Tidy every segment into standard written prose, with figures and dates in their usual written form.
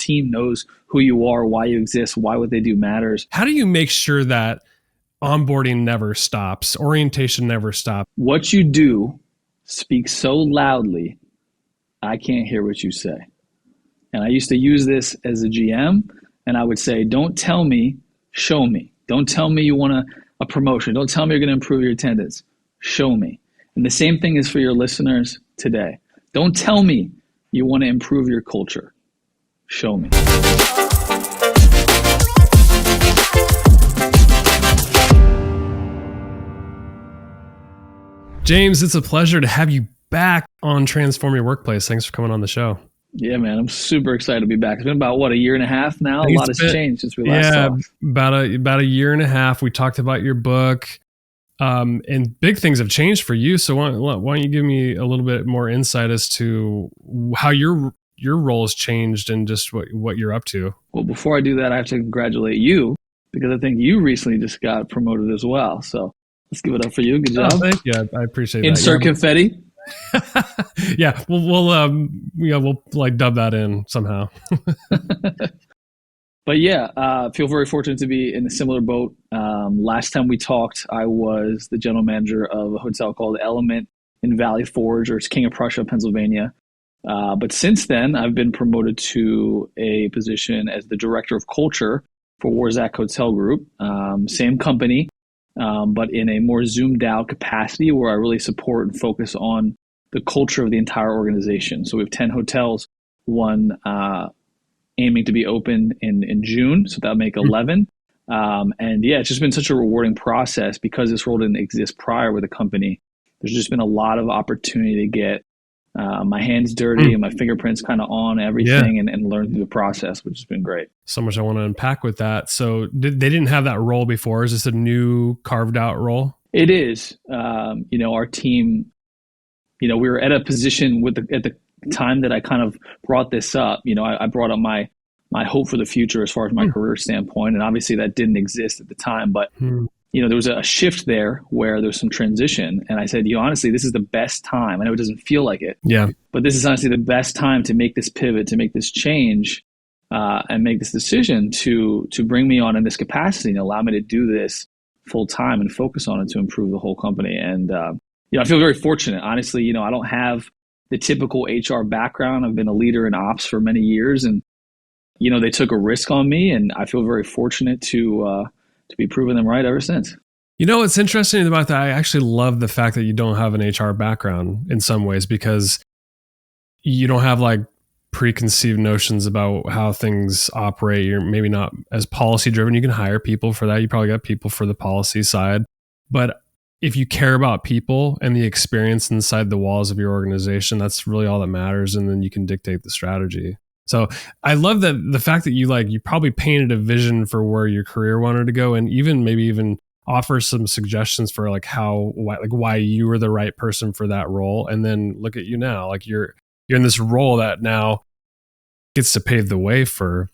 team knows who you are, why you exist, why what they do matters. How do you make sure that onboarding never stops, orientation never stops? What you do speaks so loudly, I can't hear what you say. And I used to use this as a GM, and I would say, don't tell me, show me. Don't tell me you want a promotion. Don't tell me you're going to improve your attendance. Show me. And the same thing is for your listeners today. Don't tell me you want to improve your culture. Show me. James, it's a pleasure to have you back on Transform Your Workplace. Thanks for coming on the show. Yeah, man, I'm super excited to be back. It's been about, a year and a half now? A lot has changed since we last talked. About a year and a half. We talked about your book, and big things have changed for you. So why don't you give me a little bit more insight as to how your role has changed and just what you're up to? Well, before I do that, I have to congratulate you because I think you recently just got promoted as well. So let's give it up for you. Good job. Oh, thank you. I appreciate that. Insert confetti. Yeah, we'll like dub that in somehow. But yeah, feel very fortunate to be in a similar boat. Last time we talked, I was the general manager of a hotel called Element in Valley Forge, or it's King of Prussia, Pennsylvania. But since then, I've been promoted to a position as the director of culture for Wurzak Hotel Group. Same company, but in a more zoomed out capacity where I really support and focus on the culture of the entire organization. So we have 10 hotels, one aiming to be open in June, so that'll make 11. And yeah, it's just been such a rewarding process because this role didn't exist prior with the company. There's just been a lot of opportunity to get my hands dirty and my fingerprints kind of on everything and learn through the process, which has been great. So much I want to unpack with that. So they didn't have that role before. Is this a new carved out role? It is. Our team, we were at a position at the time that I kind of brought this up. I brought up my hope for the future as far as my career standpoint. And obviously that didn't exist at the time, but there was a shift there where there's some transition. And I said, honestly, this is the best time. I know it doesn't feel like it, but this is honestly the best time to make this pivot, to make this change, and make this decision to bring me on in this capacity and allow me to do this full time and focus on it to improve the whole company. And, I feel very fortunate. Honestly, I don't have the typical HR background. I've been a leader in ops for many years, and, they took a risk on me, and I feel very fortunate to be proving them right ever since. What's interesting about that, I actually love the fact that you don't have an HR background in some ways, because you don't have like preconceived notions about how things operate. You're maybe not as policy driven. You can hire people for that. You probably got people for the policy side. But if you care about people and the experience inside the walls of your organization, that's really all that matters. And then you can dictate the strategy. So I love that the fact that you probably painted a vision for where your career wanted to go, and even offer some suggestions for why you were the right person for that role. And then look at you now, like you're in this role that now gets to pave the way for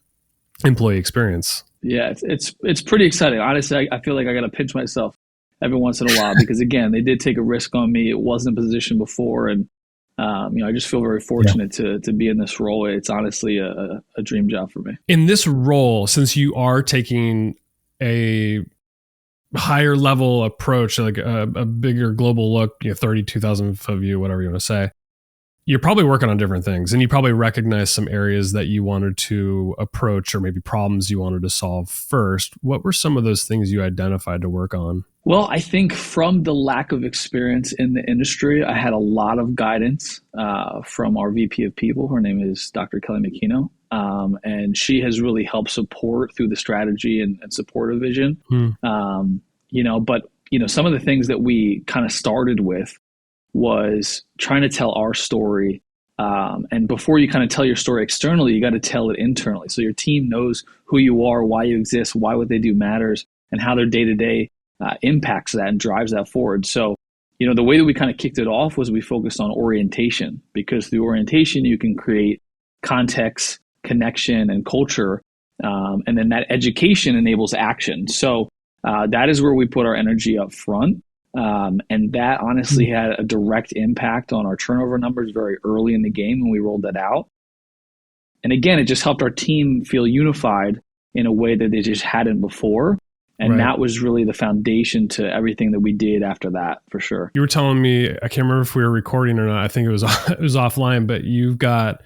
employee experience. Yeah, it's pretty exciting. Honestly, I feel like I got to pinch myself every once in a while because again, they did take a risk on me. It wasn't a position before, and I just feel very fortunate to be in this role. It's honestly a dream job for me. In this role, since you are taking a higher level approach, like a bigger global look, 32,000 foot view, whatever you want to say, you're probably working on different things, and you probably recognize some areas that you wanted to approach or maybe problems you wanted to solve first. What were some of those things you identified to work on? Well, I think from the lack of experience in the industry, I had a lot of guidance from our VP of People. Her name is Dr. Kelly McKino, and she has really helped support through the strategy and support of vision. But some of the things that we kind of started with was trying to tell our story. And before you kind of tell your story externally, you got to tell it internally. So your team knows who you are, why you exist, why what they do matters, and how their day-to-day impacts that and drives that forward. So, the way that we kind of kicked it off was we focused on orientation, because through orientation, you can create context, connection, and culture. And then that education enables action. So that is where we put our energy up front. And that honestly had a direct impact on our turnover numbers very early in the game when we rolled that out. And again, it just helped our team feel unified in a way that they just hadn't before. And that was really the foundation to everything that we did after that, for sure. You were telling me, I can't remember if we were recording or not. I think it was offline, but you've got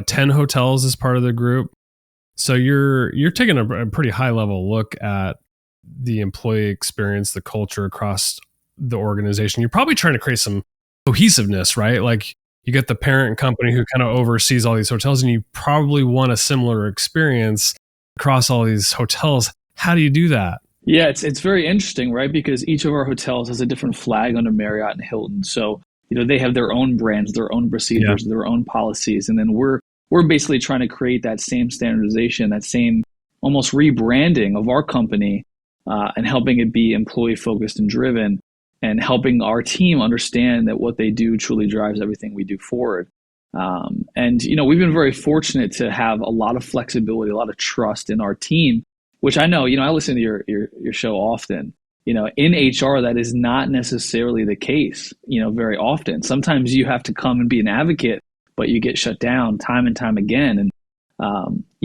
10 hotels as part of the group. So you're taking a pretty high level look at the employee experience, the culture across the organization. You're probably trying to create some cohesiveness, right? Like you get the parent company who kind of oversees all these hotels, and you probably want a similar experience across all these hotels. How do you do that? Yeah, it's very interesting, right? Because each of our hotels has a different flag under Marriott and Hilton. So, they have their own brands, their own procedures, their own policies. And then we're basically trying to create that same standardization, that same almost rebranding of our company, and helping it be employee focused and driven, and helping our team understand that what they do truly drives everything we do forward. And we've been very fortunate to have a lot of flexibility, a lot of trust in our team, which I know, I listen to your show often. In HR, that is not necessarily the case, very often. Sometimes you have to come and be an advocate, but you get shut down time and time again. And,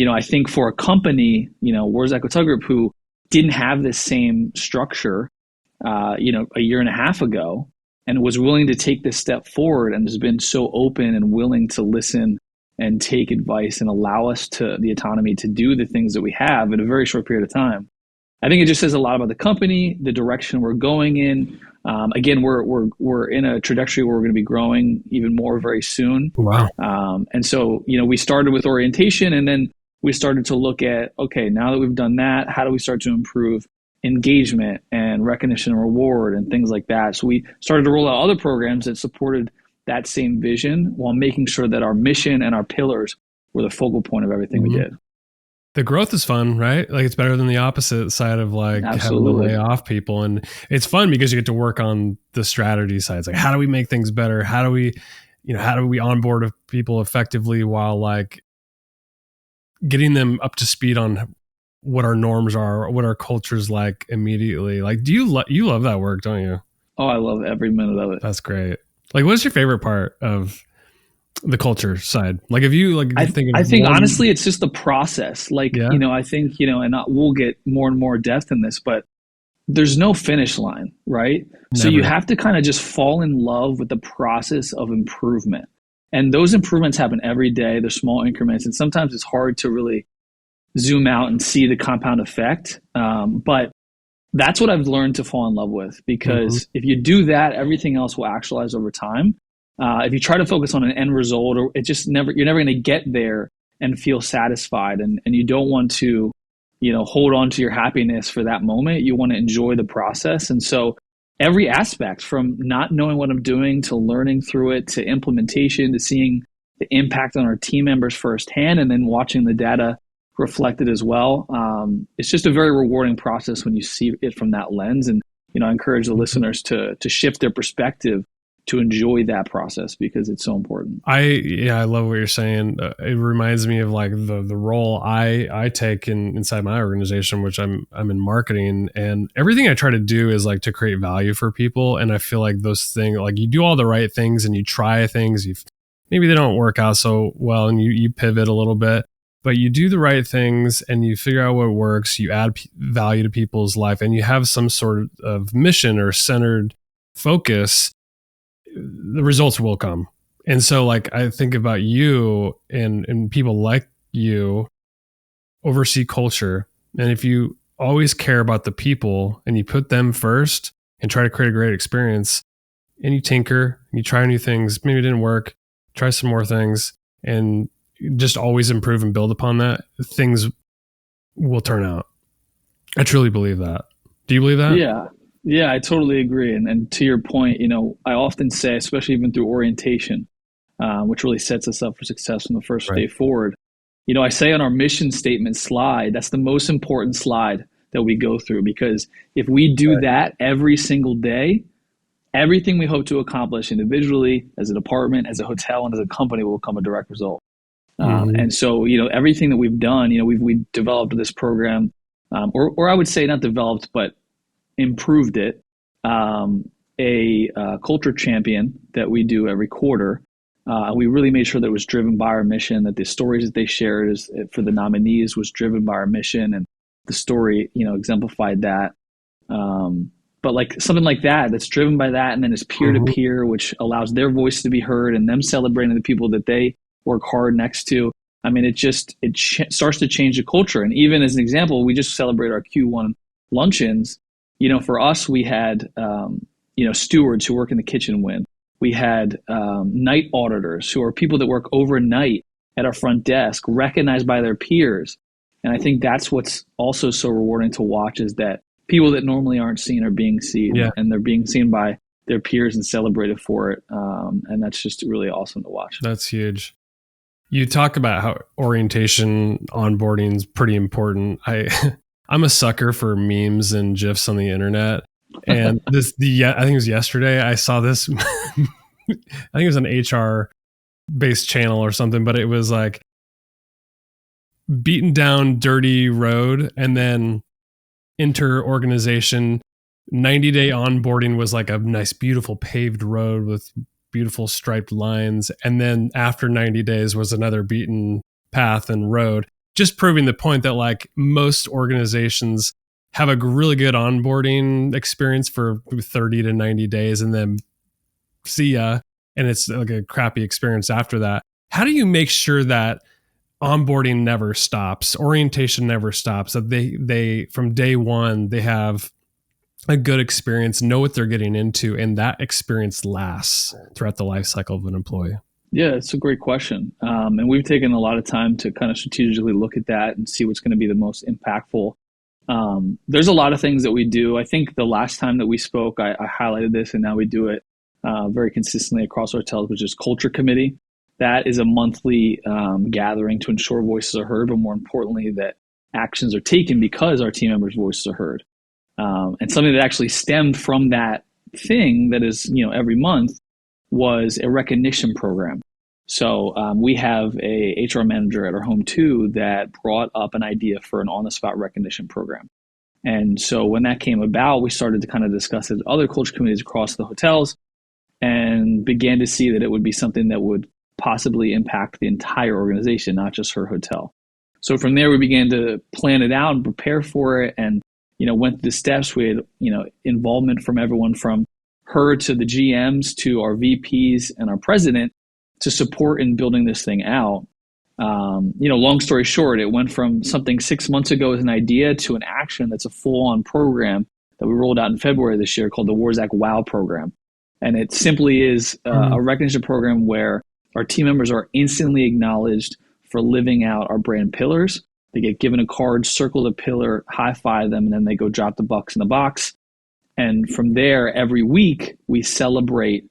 I think for a company, Wurzak Hotel Group, who didn't have this same structure, a year and a half ago, and was willing to take this step forward and has been so open and willing to listen and take advice and allow us to the autonomy to do the things that we have in a very short period of time. I think it just says a lot about the company, the direction we're going in. Again, we're in a trajectory where we're going to be growing even more very soon. Wow. And so, we started with orientation, and then we started to look at, okay, now that we've done that, how do we start to improve engagement and recognition and reward and things like that? So we started to roll out other programs that supported that same vision while making sure that our mission and our pillars were the focal point of everything we did. The growth is fun, right? Like it's better than the opposite side of like having to lay off people. And it's fun because you get to work on the strategy sides. Like how do we make things better? How do we onboard people effectively while like getting them up to speed on what our norms are, what our culture's like immediately. Like, do you love that work, don't you? Oh, I love every minute of it. That's great. Like, what's your favorite part of the culture side? Like, if you like, I think honestly, it's just the process. Like, I think, and we'll get more and more depth in this, but there's no finish line, right? Never. So you have to kind of just fall in love with the process of improvement. And those improvements happen every day. They're small increments. And sometimes it's hard to really zoom out and see the compound effect. But that's what I've learned to fall in love with, because if you do that, everything else will actualize over time. If you try to focus on an end result, or you're never going to get there and feel satisfied. And you don't want to, hold on to your happiness for that moment. You want to enjoy the process. And so every aspect, from not knowing what I'm doing to learning through it, to implementation, to seeing the impact on our team members firsthand, and then watching the data reflected as well. It's just a very rewarding process when you see it from that lens. And, I encourage the listeners to shift their perspective to enjoy that process, because it's so important. I love what you're saying. It reminds me of like the role I take inside my organization, which I'm in marketing, and everything I try to do is like to create value for people. And I feel like those things, like you do all the right things and you try things, maybe they don't work out so well, and you pivot a little bit, but you do the right things and you figure out what works. You add value to people's life, and you have some sort of mission or centered focus. The results will come. And so like I think about you and people like you oversee culture. And if you always care about the people and you put them first and try to create a great experience, and you tinker and you try new things, maybe it didn't work, try some more things, and just always improve and build upon that, things will turn out. I truly believe that. Do you believe that? Yeah, I totally agree. And to your point, I often say, especially even through orientation, which really sets us up for success from the first day forward. I say on our mission statement slide, that's the most important slide that we go through, because if we do that every single day, everything we hope to accomplish individually, as a department, as a hotel, and as a company will become a direct result. And so, everything that we've done, we've developed this program, or I would say not developed, but improved it, a culture champion that we do every quarter, We really made sure that it was driven by our mission, that the stories that they shared for the nominees was driven by our mission, and the story, exemplified that. But like something like that, that's driven by that, and then is peer to peer, which allows their voice to be heard and them celebrating the people that they work hard next to. I mean, it starts to change the culture. And even as an example, we just celebrated our Q1 luncheons. For us, we had, stewards who work in the kitchen win. We had night auditors who are people that work overnight at our front desk, recognized by their peers. And I think that's what's also so rewarding to watch, is that people that normally aren't seen are being seen, and they're being seen by their peers and celebrated for it. And that's just really awesome to watch. That's huge. You talk about how orientation onboarding is pretty important. I'm a sucker for memes and GIFs on the internet. And I think it was yesterday, I saw this, I think it was an HR based channel or something, but it was like beaten down, dirty road, and then inter-organization 90-day onboarding was like a nice, beautiful paved road with beautiful striped lines. And then after 90 days was another beaten path and road, just proving the point that like most organizations have a really good onboarding experience for 30 to 90 days and then see ya. And it's like a crappy experience after that. How do you make sure that onboarding never stops, orientation never stops, that they from day one, they have a good experience, know what they're getting into, and that experience lasts throughout the life cycle of an employee? Yeah, it's a great question. And we've taken a lot of time to kind of strategically look at that and see what's going to be the most impactful. There's a lot of things that we do. I think the last time that we spoke, I highlighted this, and now we do it very consistently across our hotels, which is Culture Committee. That is a monthly gathering to ensure voices are heard, but more importantly, that actions are taken because our team members' voices are heard. And something that actually stemmed from that thing that is, every month, was a recognition program. So we have a HR manager at our home too that brought up an idea for an on-the-spot recognition program. And so when that came about, we started to kind of discuss it with other culture committees across the hotels and began to see that it would be something that would possibly impact the entire organization, not just her hotel. So from there, we began to plan it out and prepare for it, and went through the steps. We had involvement from everyone from her to the GMs to our VPs and our president to support in building this thing out. Long story short, it went from something 6 months ago as an idea to an action that's a full-on program that we rolled out in February this year called the Wurzak Wow program. And it simply is a recognition program where our team members are instantly acknowledged for living out our brand pillars. They get given a card, circle the pillar, high-five them, and then they go drop the bucks in the box. And from there, every week, we celebrate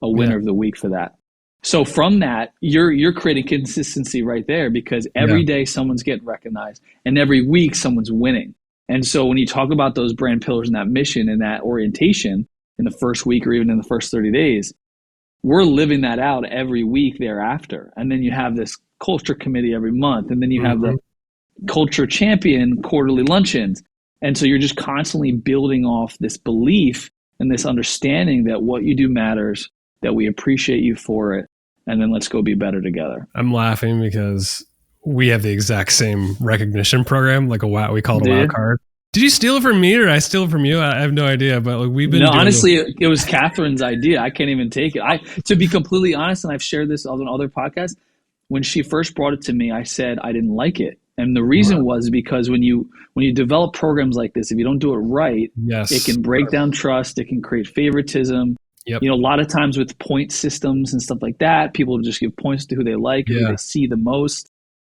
a winner of the week for that. So from that, you're creating consistency right there, because every day someone's getting recognized and every week someone's winning. And so when you talk about those brand pillars and that mission and that orientation in the first week or even in the first 30 days, we're living that out every week thereafter. And then you have this culture committee every month, and then you have the culture champion quarterly luncheons. And so you're just constantly building off this belief and this understanding that what you do matters, that we appreciate you for it, and then let's go be better together. I'm laughing because we have the exact same recognition program, like we call it a wow card. Did you steal it from me or did I steal it from you? I have no idea, but like we've been. No, honestly, it was Catherine's idea. I can't even take it. To be completely honest, and I've shared this on other podcasts, when she first brought it to me, I said I didn't like it. And the reason was because when you develop programs like this, if you don't do it right, it can break down trust. It can create favoritism. Yep. A lot of times with point systems and stuff like that, people just give points to who they like, who they see the most.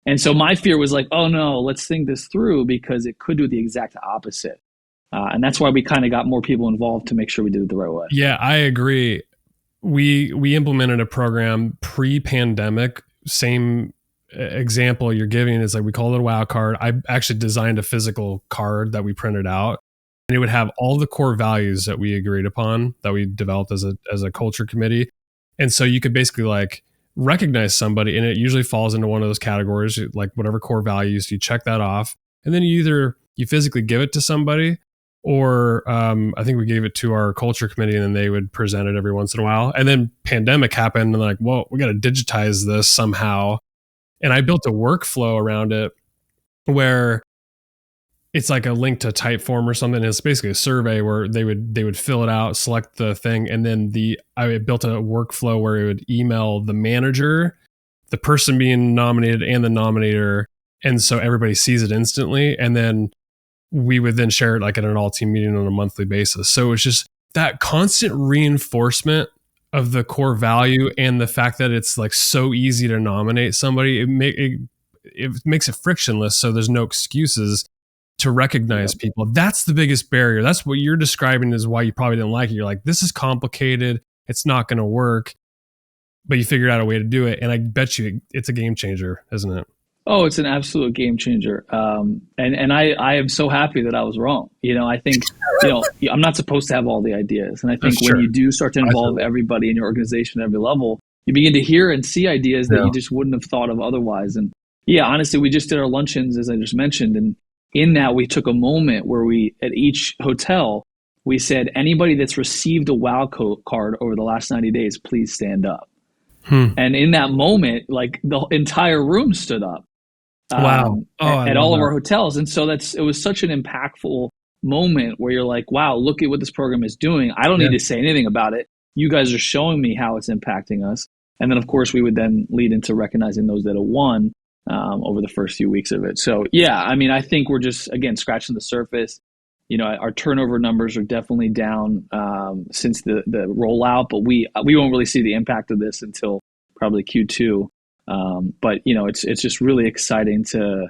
And so my fear was like, oh no, let's think this through, because it could do the exact opposite. And that's why we kind of got more people involved to make sure we did it the right way. Yeah, I agree. We implemented a program pre-pandemic. Same example you're giving is like, we call it a wow card. I actually designed a physical card that we printed out, and it would have all the core values that we agreed upon, that we developed as a culture committee. And so you could basically like recognize somebody, and it usually falls into one of those categories, like whatever core values, you check that off, and then you physically give it to somebody, or I think we gave it to our culture committee and then they would present it every once in a while. And then pandemic happened and like, well, we got to digitize this somehow. And I built a workflow around it where it's like a link to Typeform or something. It's basically a survey where they would fill it out, select the thing, and then I built a workflow where it would email the manager, the person being nominated, and the nominator, and so everybody sees it instantly. And then we would then share it like at an all-team meeting on a monthly basis. So it's just that constant reinforcement of the core value and the fact that it's like so easy to nominate somebody. It makes it frictionless, so there's no excuses to recognize people. That's the biggest barrier. That's what you're describing is why you probably didn't like it. You're like, this is complicated. It's not going to work. But you figured out a way to do it. And I bet you it's a game changer, isn't it? Oh, it's an absolute game changer. And I am so happy that I was wrong. I think, I'm not supposed to have all the ideas. And I think when you do start to involve everybody in your organization at every level, you begin to hear and see ideas that you just wouldn't have thought of otherwise. And yeah, honestly, we just did our luncheons, as I just mentioned. And in that, we took a moment where at each hotel, we said, anybody that's received a WOW card over the last 90 days, please stand up. And in that moment, like the entire room stood up. Wow. At all of our hotels. And so it was such an impactful moment where you're like, wow, look at what this program is doing. I don't need to say anything about it. You guys are showing me how it's impacting us. And then, of course, we would then lead into recognizing those that have won over the first few weeks of it. So, yeah, I mean, I think we're just, again, scratching the surface. Our turnover numbers are definitely down since the rollout, but we won't really see the impact of this until probably Q2. But it's just really exciting to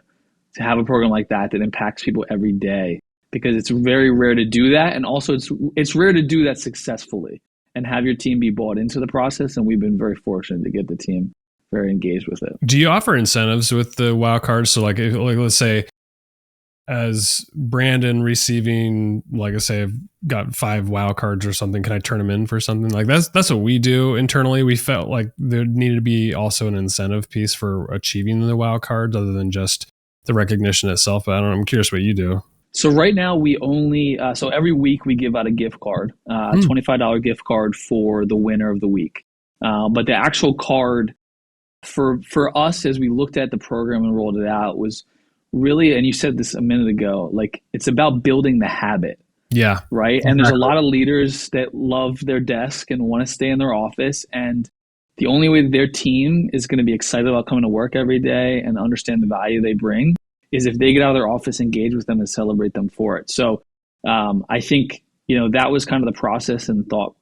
have a program like that impacts people every day, because it's very rare to do that, and also it's rare to do that successfully and have your team be bought into the process. And we've been very fortunate to get the team very engaged with it. Do you offer incentives with the WOW cards? So like let's say, as Brandon receiving, like I say, I've got 5 WOW cards or something, can I turn them in for something? Like that's what we do internally. We felt like there needed to be also an incentive piece for achieving the WOW cards other than just the recognition itself. But I don't know, I'm curious what you do. So right now we only, so every week we give out a gift card, $25 gift card for the winner of the week. But the actual card for us, as we looked at the program and rolled it out, was really, and you said this a minute ago, like it's about building the habit. Yeah. Right. And there's a lot of leaders that love their desk and want to stay in their office. And the only way their team is going to be excited about coming to work every day and understand the value they bring is if they get out of their office, engage with them and celebrate them for it. So I think, that was kind of the process and thought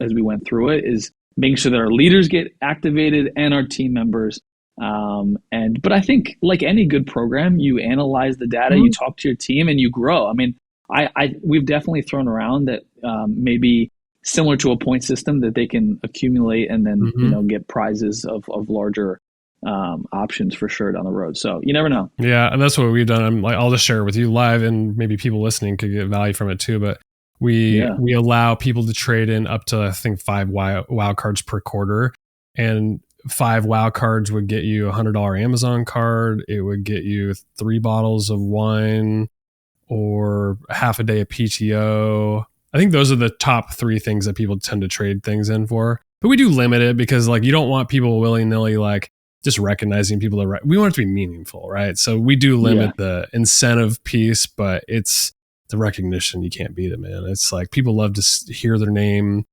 as we went through it, is making sure that our leaders get activated and our team members. But I think, like any good program, you analyze the data, you talk to your team, and you grow. I mean, we've definitely thrown around that maybe similar to a point system that they can accumulate and then get prizes of larger options for sure down the road. So you never know. Yeah, and that's what we've done. I'll just share it with you live, and maybe people listening could get value from it too. But we allow people to trade in up to, I think, 5 WOW cards per quarter, and 5 WOW cards would get you $100 Amazon card. It would get you 3 bottles of wine or half a day of PTO. I think those are the top 3 things that people tend to trade things in for. But we do limit it because you don't want people willy-nilly just recognizing people we want it to be meaningful, right? So we do limit the incentive piece, but it's the recognition. You can't beat it, man. It's like people love to hear their name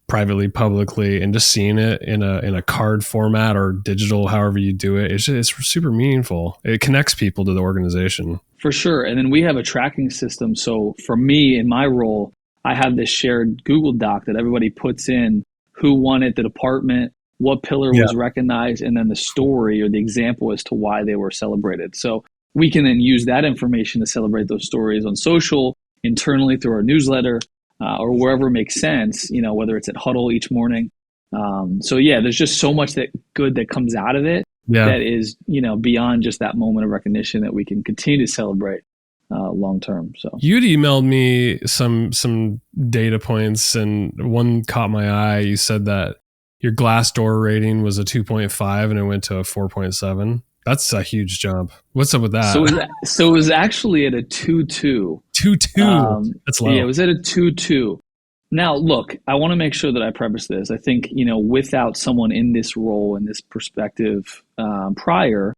privately, publicly, and just seeing it in a card format or digital, however you do it. It's super meaningful. It connects people to the organization. For sure. And then we have a tracking system. So for me, in my role, I have this shared Google Doc that everybody puts in who won it, the department, what pillar was recognized, and then the story or the example as to why they were celebrated. So we can then use that information to celebrate those stories on social, internally through our newsletter, or wherever makes sense, whether it's at Huddle each morning. There's just so much good that comes out of it that is, beyond just that moment of recognition that we can continue to celebrate long term. So you'd emailed me some data points, and one caught my eye. You said that your Glassdoor rating was a 2.5 and it went to a 4.7. That's a huge jump. What's up with So that? it was actually at a 2.2. 2.2. That's Yeah, it low. was at a 2.2. Now, look, I want to make sure that I preface this. I think, without someone in this role, in this perspective prior,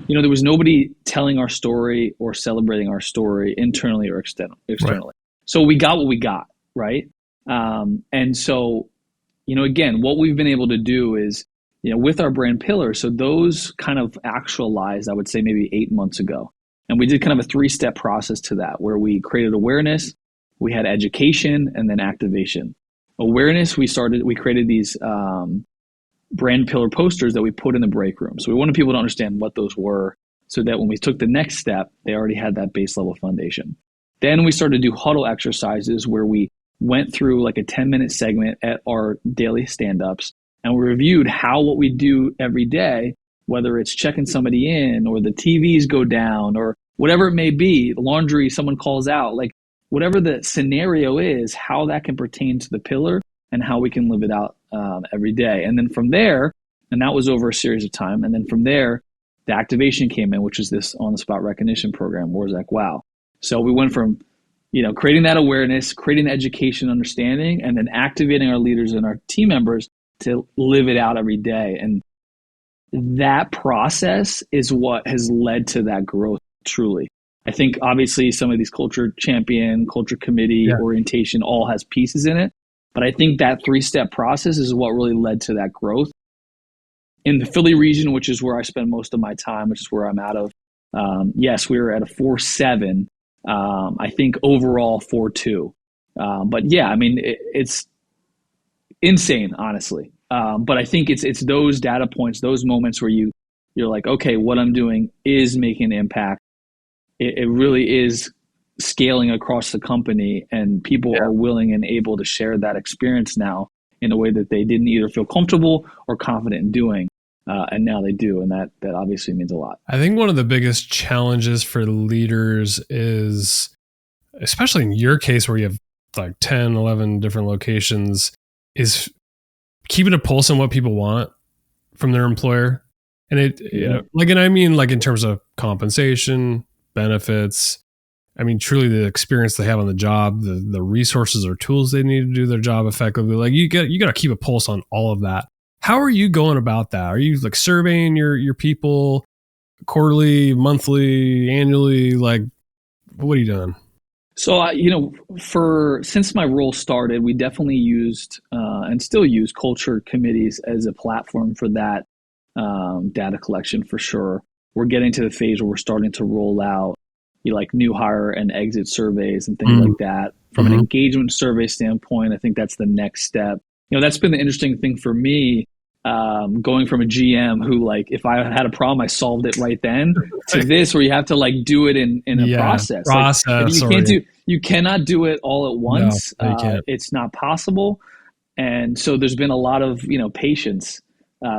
there was nobody telling our story or celebrating our story internally or Right. externally. So we got what we got, right? And so, again, what we've been able to do is, with our brand pillars, so those kind of actualized, I would say maybe 8 months ago. And we did kind of a 3-step process to that where we created awareness, we had education, and then activation. Awareness, we created these brand pillar posters that we put in the break room. So we wanted people to understand what those were so that when we took the next step, they already had that base level foundation. Then we started to do huddle exercises where we went through like a 10-minute segment at our daily stand-ups and we reviewed how what we do every day, whether it's checking somebody in or the TVs go down or whatever it may be, laundry, someone calls out, like whatever the scenario is, how that can pertain to the pillar and how we can live it out every day. And then from there, and that was over a series of time. And then from there, the activation came in, which is this on-the-spot recognition program, Wurzak Wow. So we went from, creating that awareness, creating education, understanding, and then activating our leaders and our team members to live it out every day. And that process is what has led to that growth truly. I think obviously some of these culture champion, culture committee, orientation all has pieces in it. But I think that 3-step process is what really led to that growth. In the Philly region, which is where I spend most of my time, which is where I'm out of, yes, we were at a 4.7. I think overall 4.2. But yeah, I mean, it's insane, honestly. But I think it's those data points, those moments where you're like, okay, what I'm doing is making an impact. It really is scaling across the company, and people are willing and able to share that experience now in a way that they didn't either feel comfortable or confident in doing. And now they do. And that obviously means a lot. I think one of the biggest challenges for leaders is, especially in your case where you have like 10, 11 different locations, is keeping a pulse on what people want from their employer. And and I mean, like in terms of compensation, benefits, I mean, truly the experience they have on the job, the resources or tools they need to do their job effectively. Like you got to keep a pulse on all of that. How are you going about that? Are you like surveying your people quarterly, monthly, annually? Like, what are you doing? So, since my role started, we definitely used and still use culture committees as a platform for that data collection for sure. We're getting to the phase where we're starting to roll out like new hire and exit surveys and things like that. From an engagement survey standpoint, I think that's the next step. That's been the interesting thing for me, going from a GM who, like, if I had a problem, I solved it right then, to this where you have to like do it in a process. Like, you cannot do it all at once. No, you can't. It's not possible. And so there's been a lot of, patience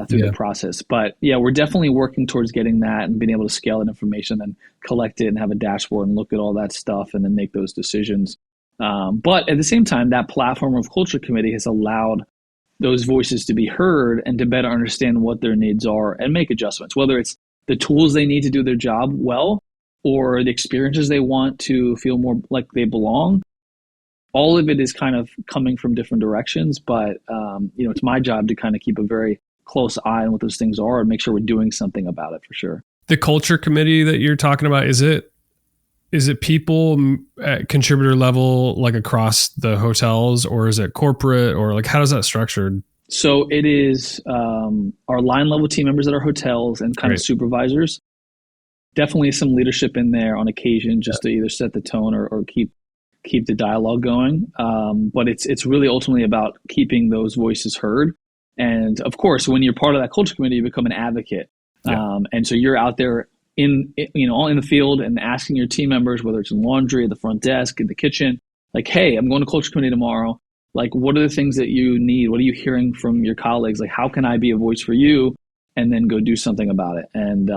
through the process. But yeah, we're definitely working towards getting that and being able to scale that information and collect it and have a dashboard and look at all that stuff and then make those decisions. But at the same time, that platform of Culture Committee has allowed those voices to be heard and to better understand what their needs are and make adjustments, whether it's the tools they need to do their job well or the experiences they want to feel more like they belong. All of it is kind of coming from different directions, but it's my job to kind of keep a very close eye on what those things are and make sure we're doing something about it for sure. The culture committee that you're talking about, is it people at contributor level, like across the hotels, or is it corporate, or like how is that structured? So it is our line level team members at our hotels and kind of supervisors. Definitely some leadership in there on occasion, just to either set the tone or keep the dialogue going. But it's really ultimately about keeping those voices heard. And of course, when you're part of that culture committee, you become an advocate. And so you're out there all in the field and asking your team members, whether it's in laundry, at the front desk, in the kitchen, like, hey, I'm going to culture committee tomorrow. Like, what are the things that you need? What are you hearing from your colleagues? Like, how can I be a voice for you? And then go do something about it. And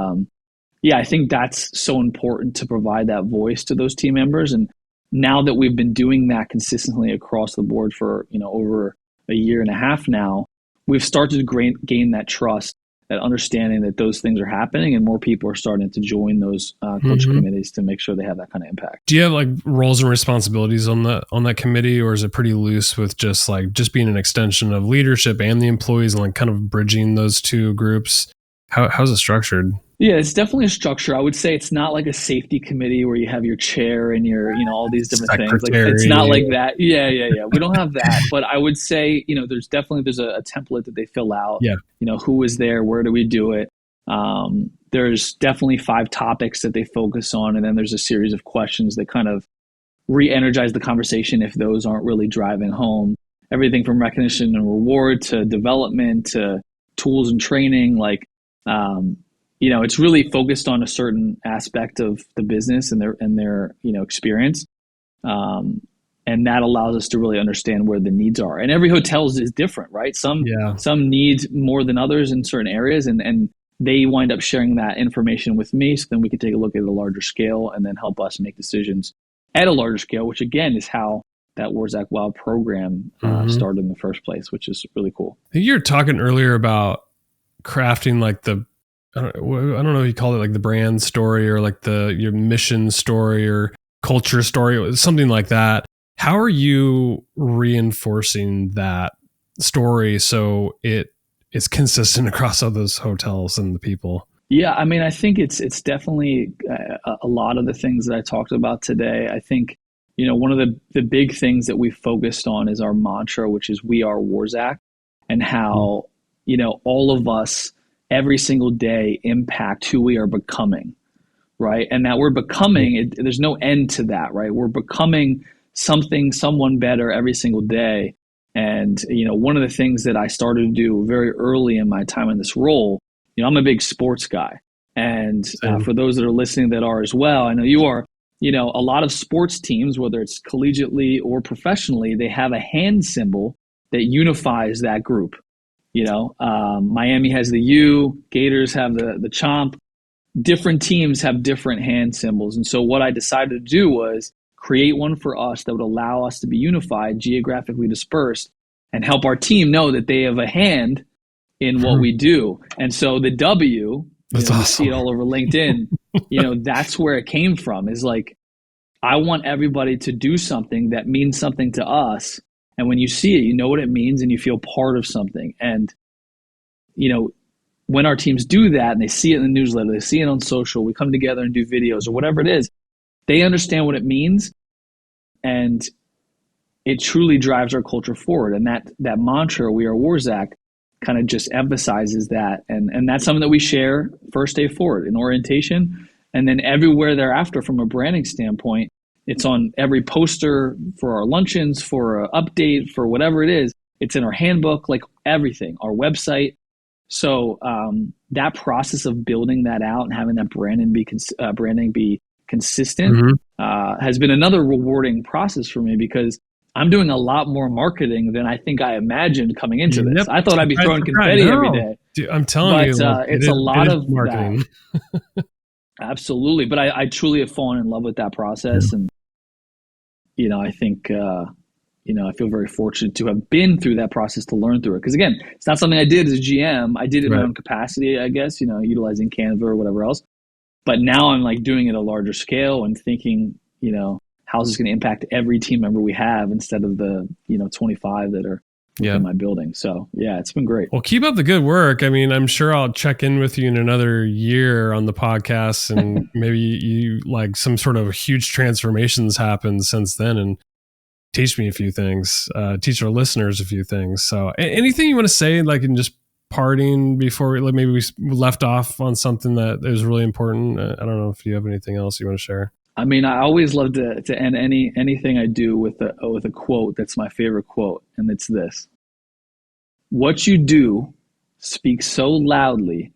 I think that's so important to provide that voice to those team members. And now that we've been doing that consistently across the board for over a year and a half now, we've started to gain that trust that understanding that those things are happening, and more people are starting to join those culture committees to make sure they have that kind of impact. Do you have like roles and responsibilities on that committee, or is it pretty loose with just being an extension of leadership and the employees and like kind of bridging those two groups? How's it structured? Yeah, it's definitely a structure. I would say it's not like a safety committee where you have your chair and your, all these different things. Like, it's not like that. Yeah. We don't have that. But I would say, there's a template that they fill out. Yeah. Who is there? Where do we do it? There's definitely 5 topics that they focus on. And then there's a series of questions that kind of re-energize the conversation if those aren't really driving home. Everything from recognition and reward to development to tools and training. It's really focused on a certain aspect of the business and their experience. And that allows us to really understand where the needs are. And every hotel is different, right? Some need more than others in certain areas, and they wind up sharing that information with me, so then we can take a look at a larger scale and then help us make decisions at a larger scale, which again is how that Wurzak Wow program started in the first place, which is really cool. I think you were talking earlier about crafting like I don't know if you call it like the brand story or like your mission story or culture story, something like that. How are you reinforcing that story so it is consistent across all those hotels and the people? Yeah, I mean, I think it's definitely a lot of the things that I talked about today. I think, one of the big things that we focused on is our mantra, which is "We are Wurzak," and how, all of us every single day impact who we are becoming, right? And that we're becoming, there's no end to that, right? We're becoming someone better every single day. And, one of the things that I started to do very early in my time in this role, I'm a big sports guy. And for those that are listening that are as well, I know you are, a lot of sports teams, whether it's collegiately or professionally, they have a hand symbol that unifies that group. Miami has the U, Gators have the chomp. Different teams have different hand symbols. And so what I decided to do was create one for us that would allow us to be unified, geographically dispersed, and help our team know that they have a hand in what we do. And so the W, that's awesome. You see it all over LinkedIn, that's where it came from, is like, I want everybody to do something that means something to us. And when you see it, you know what it means and you feel part of something. And, when our teams do that and they see it in the newsletter, they see it on social, we come together and do videos or whatever it is, they understand what it means. And it truly drives our culture forward. And that mantra, "We are Wurzak," kind of just emphasizes that. And that's something that we share first day forward in orientation. And then everywhere thereafter, from a branding standpoint, it's on every poster for our luncheons, for an update, for whatever it is. It's in our handbook, like everything, our website. So that process of building that out and having that branding be consistent has been another rewarding process for me, because I'm doing a lot more marketing than I think I imagined coming into this. I thought I'd be throwing confetti every day. Dude, I'm telling you, it's a lot of marketing. That. Absolutely. But I truly have fallen in love with that process. And, I think, I feel very fortunate to have been through that process to learn through it. Because again, it's not something I did as a GM. I did it in my own capacity, I guess, utilizing Canva or whatever else. But now I'm like doing it at a larger scale and thinking, how's this going to impact every team member we have instead of the, 25 that are in my building. So yeah, it's been great. Well, keep up the good work. I mean, I'm sure I'll check in with you in another year on the podcast, and maybe you like some sort of huge transformations happened since then, and teach me a few things, teach our listeners a few things. So anything you want to say, like in just parting before maybe we left off on something that is really important? I don't know if you have anything else you want to share. I mean, I always love to end anything I do with a quote that's my favorite quote, and it's this: "What you do speaks so loudly,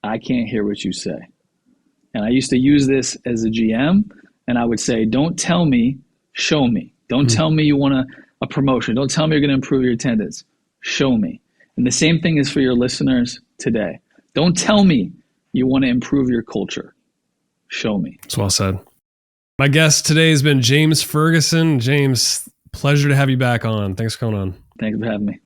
I can't hear what you say." And I used to use this as a GM, and I would say, "Don't tell me, show me. Don't tell me you want a promotion. Don't tell me you're going to improve your attendance. Show me." And the same thing is for your listeners today. Don't tell me you want to improve your culture. Show me. It's well said. My guest today has been James Ferguson. James, pleasure to have you back on. Thanks for coming on. Thanks for having me.